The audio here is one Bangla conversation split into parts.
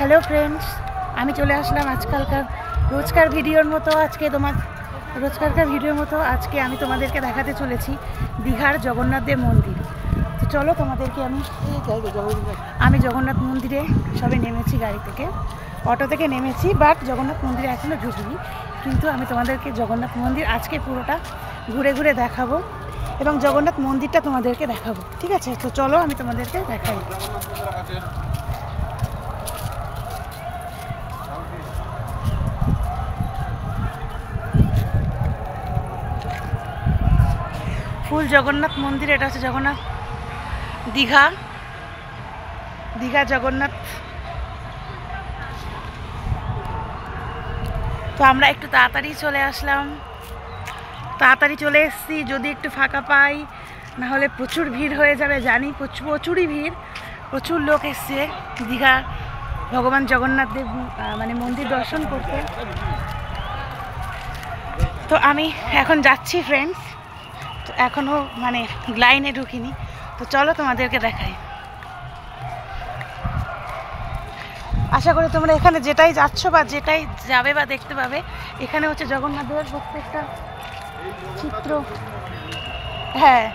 হ্যালো ফ্রেন্ডস, আমি চলে আসলাম আজকালকার রোজকার ভিডিওর মতো। আজকে আমি তোমাদেরকে দেখাতে চলেছি দীঘার জগন্নাথদেব মন্দির। তো চলো তোমাদেরকে আমি জগন্নাথ মন্দিরে সবে নেমেছি, গাড়ি থেকে অটো থেকে নেমেছি, বাট জগন্নাথ মন্দিরে এখনও ঢুকিনি। কিন্তু আমি তোমাদেরকে জগন্নাথ মন্দির আজকে পুরোটা ঘুরে ঘুরে দেখাবো এবং জগন্নাথ মন্দিরটা তোমাদেরকে দেখাবো, ঠিক আছে? তো চলো আমি তোমাদেরকে দেখাই। ফুল জগন্নাথ মন্দির, এটা হচ্ছে জগন্নাথ দীঘা জগন্নাথ। তো আমরা একটু তাড়াতাড়ি চলে আসলাম, তাড়াতাড়ি চলে এসেছি। যদি একটু ফাঁকা পাই, না হলে প্রচুর ভিড় হয়ে যাবে, জানি প্রচুরই ভিড়, প্রচুর লোক এসছে দীঘা ভগবান জগন্নাথ দেব মানে মন্দির দর্শন করতে। তো আমি এখন যাচ্ছি ফ্রেন্ডস, তো এখনও মানে লাইনে ঢুকিনি। তো চলো তোমাদেরকে দেখাই। আশা করি তোমরা এখানে যেটাই যাচ্ছ বা যেটাই যাবে বা দেখতে পাবে, এখানে হচ্ছে জগন্নাথ দেবের প্রত্যেকটা চিত্র। হ্যাঁ,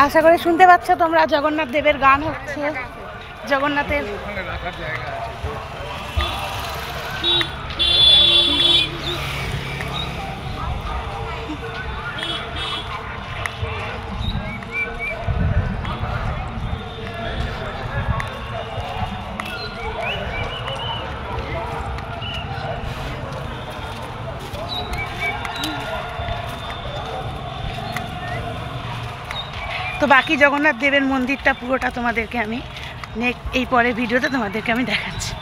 আশা করি শুনতে পাচ্ছ তোমরা, জগন্নাথ দেবের গান হচ্ছে, জগন্নাথের। তো বাকি জগন্নাথ দেবের মন্দিরটা পুরোটা তোমাদেরকে আমি এই পরের ভিডিওতে তোমাদেরকে আমি দেখাচ্ছি।